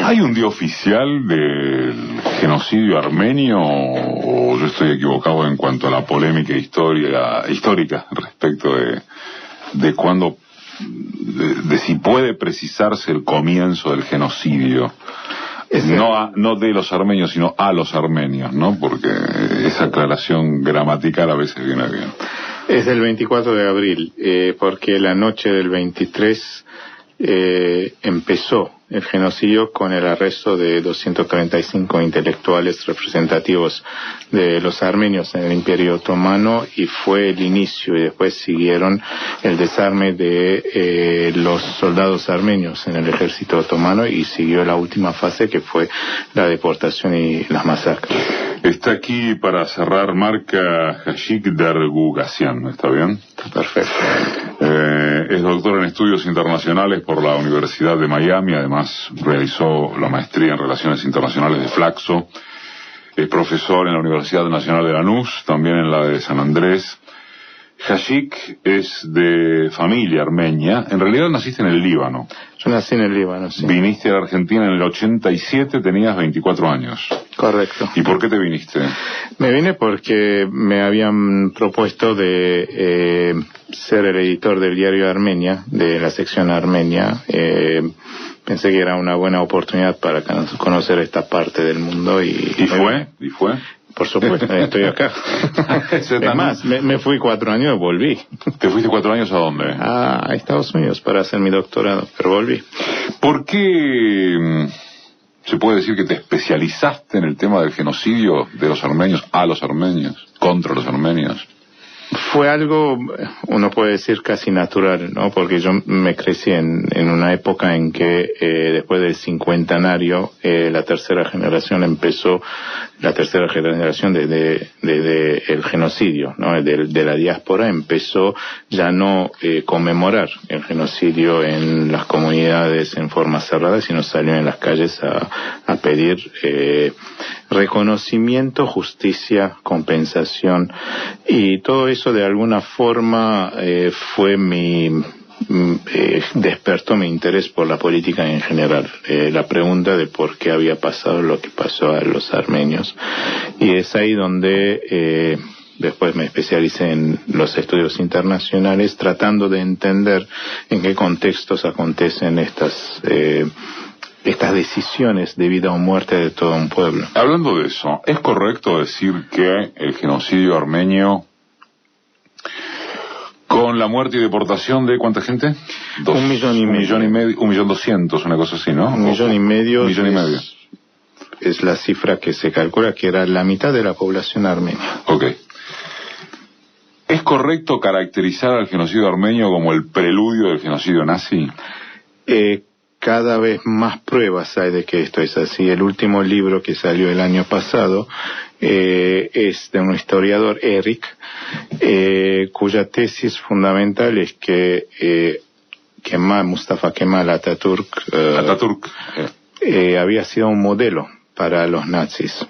¿Hay un día oficial del genocidio armenio o yo estoy equivocado en cuanto a la polémica histórica respecto de cuándo, de si puede precisarse el comienzo del genocidio? No de los armenios, sino a los armenios, ¿no? Porque esa aclaración gramatical a veces viene bien. Es el 24 de abril, porque la noche del 23 empezó el genocidio con el arresto de 235 intelectuales representativos de los armenios en el Imperio Otomano, y fue el inicio, y después siguieron el desarme de los soldados armenios en el ejército otomano, y siguió la última fase, que fue la deportación y las masacres. Está aquí para cerrar Marka Hashik Dergugasyan, ¿está bien? Perfecto. Es doctor en estudios internacionales por la Universidad de Miami, además realizó la maestría en Relaciones Internacionales de Flaxo, es profesor en la Universidad Nacional de Lanús, también en la de San Andrés. Hashik es de familia armenia, en realidad naciste en el Líbano. Yo nací en el Líbano, sí. Viniste a la Argentina en el 87, tenías 24 años. Correcto. ¿Y por qué te viniste? Me vine porque me habían propuesto de ser el editor del diario Armenia, de la sección Armenia. Pensé que era una buena oportunidad para conocer esta parte del mundo. ¿Y fue? ¿Y fue? Por supuesto, estoy acá. Además, me fui 4 años y volví. ¿Te fuiste 4 años a dónde? A Estados Unidos para hacer mi doctorado, pero volví. ¿Por qué se puede decir que te especializaste en el tema del genocidio de los armenios a los armenios, contra los armenios? Fue algo, uno puede decir, casi natural, ¿no? Porque yo me crecí en una época en que después del cincuentenario la tercera generación de el genocidio, ¿no? De la diáspora empezó ya no conmemorar el genocidio en las comunidades en forma cerrada, sino salió en las calles a pedir reconocimiento, justicia, compensación, y todo eso de alguna forma fue despertó mi interés por la política en general, la pregunta de por qué había pasado lo que pasó a los armenios, y es ahí donde después me especialicé en los estudios internacionales, tratando de entender en qué contextos acontecen estas decisiones de vida o muerte de todo un pueblo. Hablando de eso, ¿es correcto decir que el genocidio armenio, con la muerte y deportación de cuánta gente? 1,5 millones. 1.200.000, una cosa así, ¿no? 1,5 millones. 1,5 millones. Es la cifra que se calcula que era la mitad de la población armenia. Ok. ¿Es correcto caracterizar al genocidio armenio como el preludio del genocidio nazi? Cada vez más pruebas hay de que esto es así. El último libro que salió el año pasado es de un historiador, Eric, cuya tesis fundamental es que Mustafa Kemal Atatürk había sido un modelo para los nazis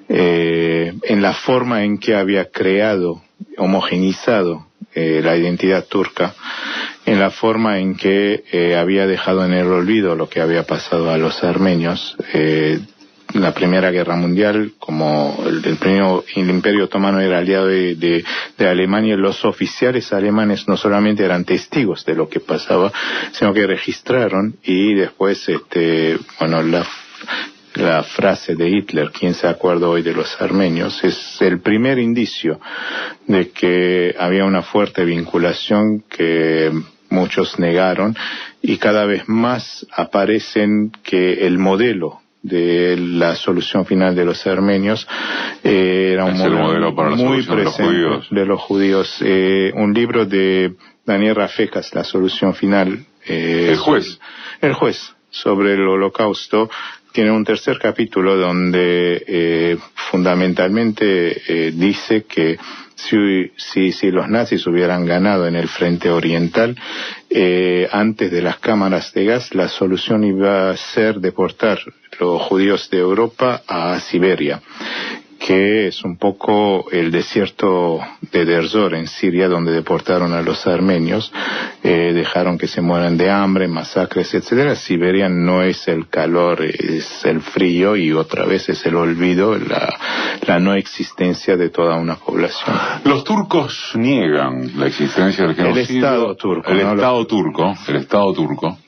en la forma en que había creado, homogenizado la identidad turca, en la forma en que había dejado en el olvido lo que había pasado a los armenios. La Primera Guerra Mundial, como el Imperio Otomano era aliado de Alemania, los oficiales alemanes no solamente eran testigos de lo que pasaba, sino que registraron, y después la frase de Hitler, ¿quién se acuerda hoy de los armenios?, es el primer indicio de que había una fuerte vinculación que muchos negaron, y cada vez más aparecen que el modelo de la solución final de los armenios era un modelo para muy presente de los judíos. Un libro de Daniel Rafecas, La solución final, el juez sobre el Holocausto, tiene un tercer capítulo donde fundamentalmente dice que si los nazis hubieran ganado en el frente oriental, antes de las cámaras de gas, la solución iba a ser deportar los judíos de Europa a Siberia. que es un poco el desierto de Derzor en Siria, donde deportaron a los armenios, dejaron que se mueran de hambre, masacres, etcétera. Siberia no es el calor, es el frío, y otra vez es el olvido, la no existencia de toda una población. Los turcos niegan la existencia del genocidio. El Estado turco. El Estado turco.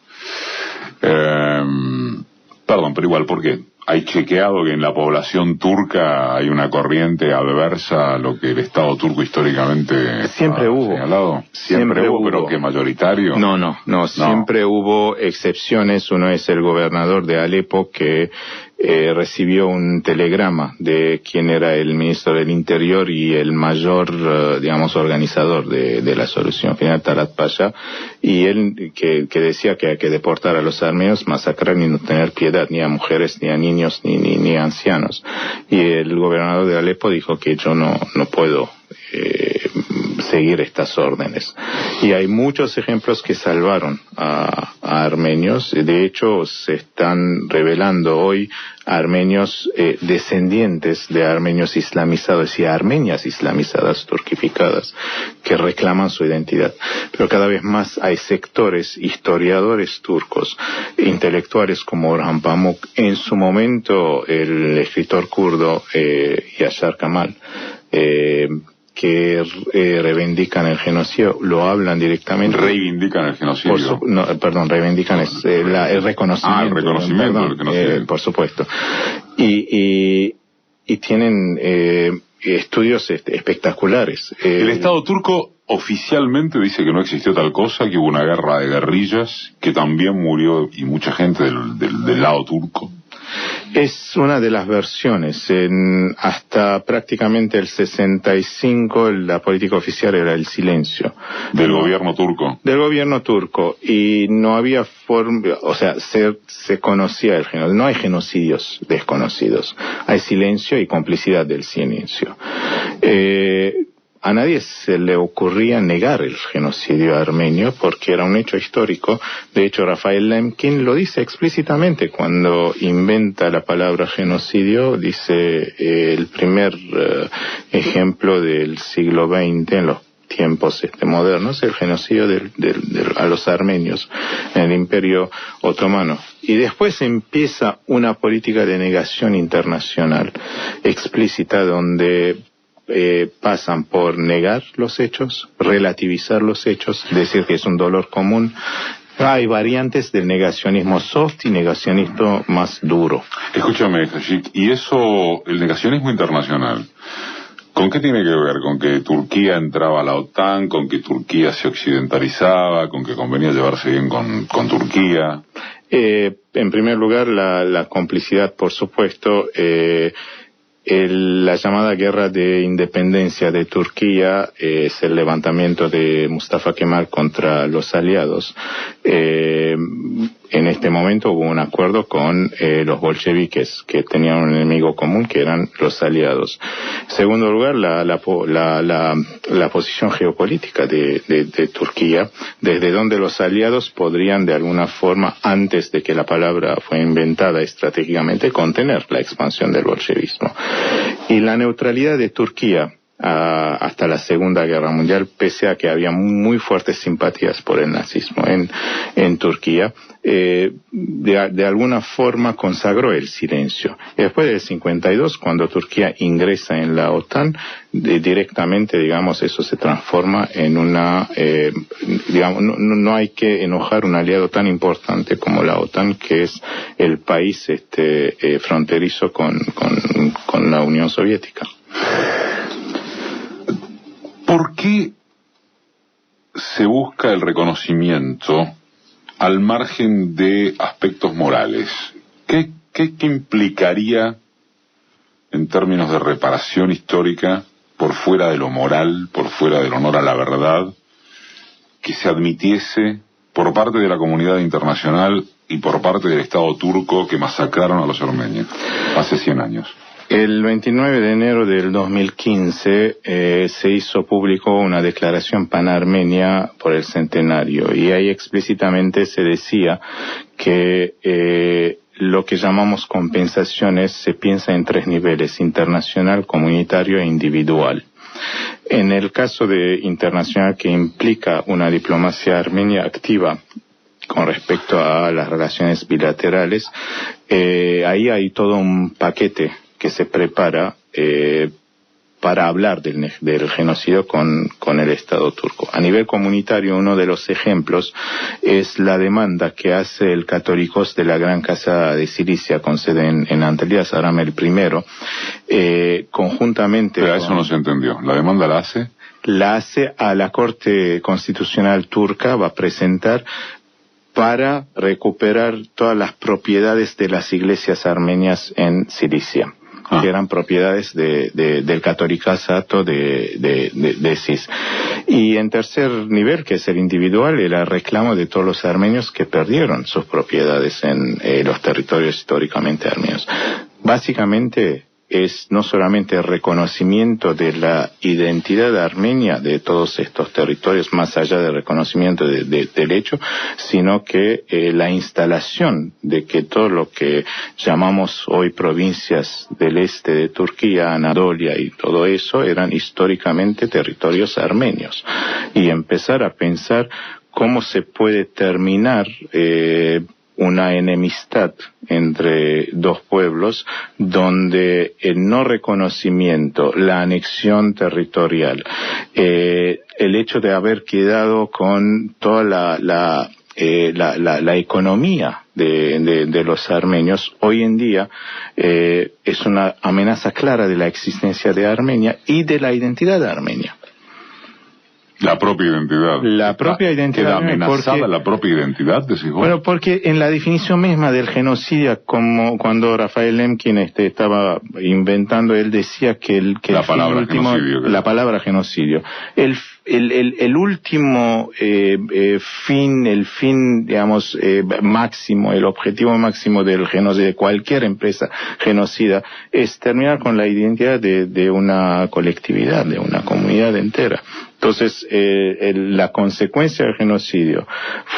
Perdón, pero igual, ¿por qué? ¿Hay chequeado que en la población turca hay una corriente adversa a lo que el Estado turco históricamente siempre ha hubo señalado? Siempre hubo, pero ¿qué, mayoritario? No, siempre hubo excepciones. Uno es el gobernador de Alepo, que recibió un telegrama de quien era el ministro del Interior y el mayor, organizador de la solución final, Talat Pasha, y él que decía que hay que deportar a los armenios, masacrar y no tener piedad ni a mujeres, ni a niños, ni a ancianos. Y el gobernador de Alepo dijo que yo no puedo seguir estas órdenes. Y hay muchos ejemplos que salvaron a armenios. De hecho, se están revelando hoy armenios descendientes de armenios islamizados y armenias islamizadas, turquificadas, que reclaman su identidad. Pero cada vez más hay sectores, historiadores turcos, intelectuales como Orhan Pamuk, en su momento el escritor kurdo Yashar Kemal, que reivindican el genocidio, lo hablan directamente. ¿Reivindican el genocidio? Reivindican el reconocimiento. El reconocimiento del genocidio. Por supuesto. Y tienen estudios espectaculares. El Estado turco oficialmente dice que no existió tal cosa, que hubo una guerra de guerrillas, que también murió y mucha gente del lado turco. Es una de las versiones. Hasta prácticamente el 65 la política oficial era el silencio. ¿Del gobierno turco? Del gobierno turco. Y no había forma, se conocía el genocidio. No hay genocidios desconocidos. Hay silencio y complicidad del silencio. A nadie se le ocurría negar el genocidio armenio porque era un hecho histórico. De hecho, Rafael Lemkin lo dice explícitamente cuando inventa la palabra genocidio. Dice el primer ejemplo del siglo XX en los tiempos modernos, el genocidio a los armenios en el Imperio Otomano. Y después empieza una política de negación internacional explícita, donde pasan por negar los hechos, relativizar los hechos, decir que es un dolor común. Hay variantes del negacionismo soft y negacionismo más duro. Escúchame, Hashik, y eso, el negacionismo internacional, ¿con qué tiene que ver? ¿Con que Turquía entraba a la OTAN? ¿Con que Turquía se occidentalizaba? ¿Con que convenía llevarse bien con Turquía? En primer lugar, la complicidad, por supuesto. La llamada guerra de independencia de Turquía es el levantamiento de Mustafa Kemal contra los aliados. En este momento hubo un acuerdo con los bolcheviques, que tenían un enemigo común, que eran los aliados. En segundo lugar, la posición geopolítica de Turquía, desde donde los aliados podrían de alguna forma, antes de que la palabra fue inventada estratégicamente, contener la expansión del bolchevismo. Y la neutralidad de Turquía hasta la Segunda Guerra Mundial, pese a que había muy fuertes simpatías por el nazismo en Turquía, de alguna forma consagró el silencio. Y después del 52, cuando Turquía ingresa en la OTAN, directamente, eso se transforma en una, no hay que enojar un aliado tan importante como la OTAN, que es el país fronterizo con la Unión Soviética. ¿Por qué se busca el reconocimiento al margen de aspectos morales? ¿Qué implicaría en términos de reparación histórica, por fuera de lo moral, por fuera del honor a la verdad, que se admitiese por parte de la comunidad internacional y por parte del Estado turco que masacraron a los armenios hace 100 años? El 29 de enero del 2015 se hizo público una declaración panarmenia por el centenario, y ahí explícitamente se decía que lo que llamamos compensaciones se piensa en 3 niveles: internacional, comunitario e individual. En el caso de internacional, que implica una diplomacia armenia activa con respecto a las relaciones bilaterales, ahí hay todo un paquete que se prepara para hablar del genocidio con el Estado turco. A nivel comunitario, uno de los ejemplos es la demanda que hace el Católicos de la Gran Casa de Cilicia, con sede en Antalya, Aramel I, conjuntamente... Pero eso no se entendió. ¿La demanda la hace? La hace a la Corte Constitucional turca, va a presentar para recuperar todas las propiedades de las iglesias armenias en Cilicia, que eran propiedades del catolicato de CIS. Y en tercer nivel, que es el individual, era el reclamo de todos los armenios que perdieron sus propiedades en los territorios históricamente armenios. Básicamente es no solamente el reconocimiento de la identidad armenia de todos estos territorios, más allá del reconocimiento del hecho, sino que la instalación de que todo lo que llamamos hoy provincias del este de Turquía, Anatolia y todo eso, eran históricamente territorios armenios. Y empezar a pensar cómo se puede terminar una enemistad entre dos pueblos, donde el no reconocimiento, la anexión territorial, el hecho de haber quedado con toda la economía de los armenios, hoy en día es una amenaza clara de la existencia de Armenia y de la identidad armenia. La propia identidad. La propia identidad. ¿Queda amenazada porque, la propia identidad, decís vos? Bueno, porque en la definición misma del genocidio, como cuando Rafael Lemkin estaba inventando, él decía que la palabra último, genocidio. La palabra genocidio. El último fin, digamos, máximo, el objetivo máximo del genocidio, de cualquier empresa genocida, es terminar con la identidad de una colectividad, de una comunidad entera. Entonces, la consecuencia del genocidio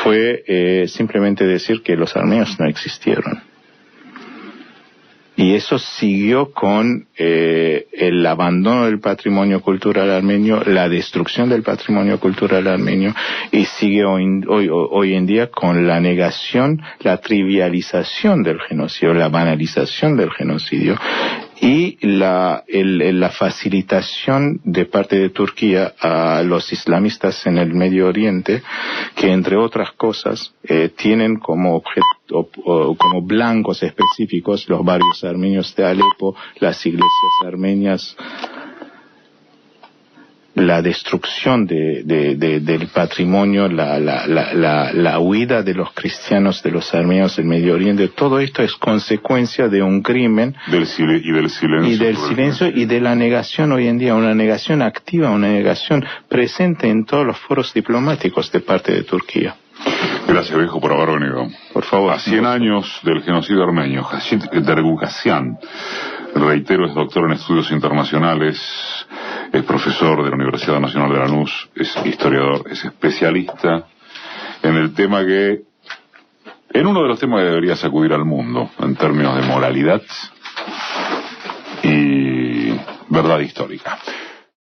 fue simplemente decir que los armenios no existieron. Y eso siguió con el abandono del patrimonio cultural armenio, la destrucción del patrimonio cultural armenio, y sigue hoy en día con la negación, la trivialización del genocidio, la banalización del genocidio, y la facilitación de parte de Turquía a los islamistas en el Medio Oriente, que entre otras cosas tienen como objeto, como blancos específicos los barrios armenios de Alepo, las iglesias armenias, la destrucción del patrimonio, la huida de los cristianos, de los armenios del Medio Oriente. Todo esto es consecuencia de un crimen del silencio y de la negación hoy en día, una negación activa, una negación presente en todos los foros diplomáticos de parte de Turquía. Gracias, viejo, por haber venido. Por favor. A 100 años del genocidio armenio, Hashit Dergukasyan, reitero, es doctor en estudios internacionales, es profesor de la Universidad Nacional de Lanús, es historiador, es especialista en el tema en uno de los temas que debería sacudir al mundo, en términos de moralidad y verdad histórica.